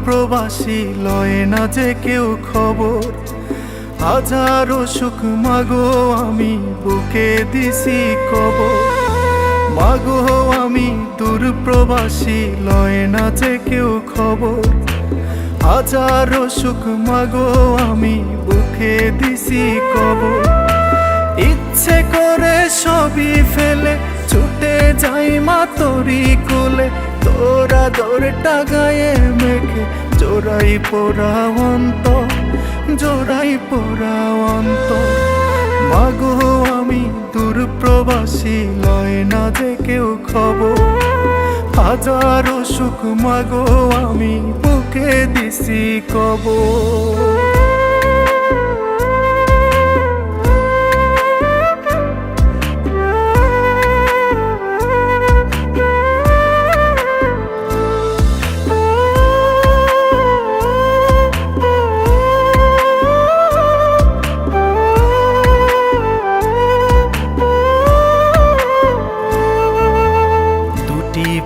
প্রবাসী লয় না যে কেউ খবর। হাজারো সুখ মাগো আমি বুকে দিছি কবর। মাগো আমি দূর প্রবাসী লয় না যে কেউ খবর। হাজারো সুখ মাগো আমি বুকে দিছি কবর। ইচ্ছে করে সবই ফেলে ছুটে যাই মা তোরি কোলে। তোরা দরটা গায়ে মেখে জোড়াই পোড়া অন্তর, জোড়াই পোড়া অন্তর। মাগো আমি দূর প্রবাসী লয় না যে কেউ খবর। হাজারো সুখ মাগো আমি বুকে দিছি কবর।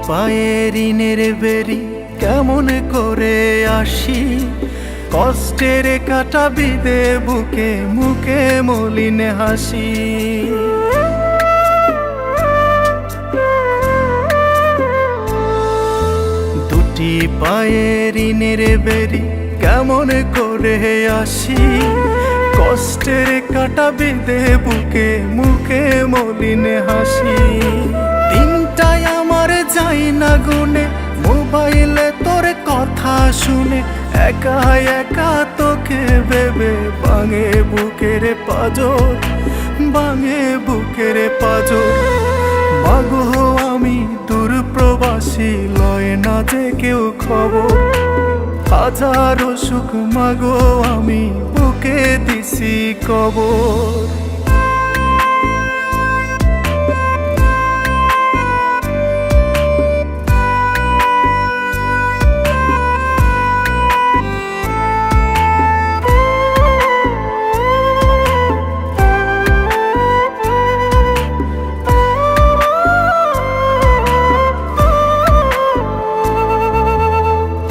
পায়ে ঋণের বেরি কেমন করে আসি, কষ্টের কাটা বিদে বুকে মুখে মলিন হাসি। দুটি পায়ে ঋণের বেরি কেমন করে আসি, কষ্টের কাটা বিদে বুকে মুখে মলিন হাসি। দিনটাই আমার যাই না গুনে মোবাইলে তোর কথা শুনে, একা একা তোকে ভেবে ভাঙে বুকের পাজর, ভাঙে বুকের পাজর। মাগো আমি দূর প্রবাসী লয় না যে কেউ খবর। হাজারো সুখ মাগো আমি বুকে দিছি কবর।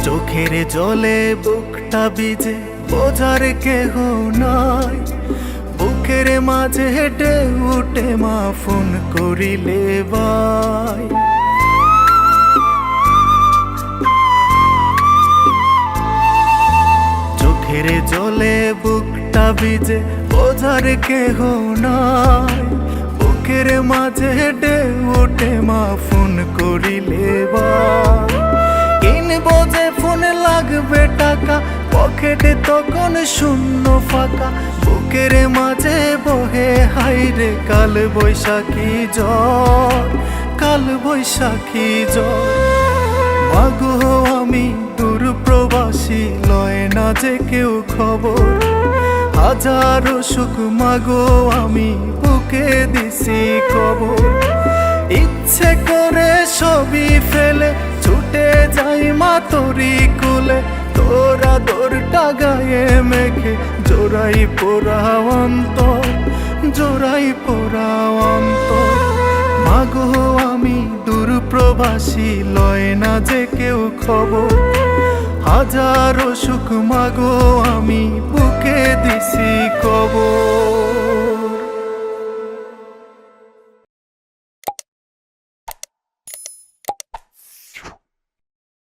চোখের জলে বুকটা ভিজে বোঝার কেহ নাই, বুকের মাঝে হেঁটে উঠে মা ফোন করিলে ভাই। চোখের জলে বুকটা ভিজে বোঝার কেহ নাই, বুকের মাঝে হেঁটে উঠে মা ফোন করিলে ভাই। কিনবো যে ফোনে লাগবে টাকা, পকেটে তখন শূন্য ফাঁকা। বুকের মাঝে বহে হাইরে কাল বৈশাখী ঝড়, কাল বৈশাখী ঝড়। মাগো আমি দূর প্রবাসী লয় না যে কেউ খবর। হাজারো সুখ মাগো আমি বুকে দিছি কবর। ইচ্ছে করে সবই ফেলে ছুটে যাই মা তোরি কোলে। তোরা দরটা গায়ে মেখে জোড়াই পোড়া অন্তর, জোড়াই পোড়া অন্তর। মাগো আমি দূর প্রবাসী লয় না যে কেউ খবর। হাজারো সুখ মাগো আমি বুকে দিছি কবর।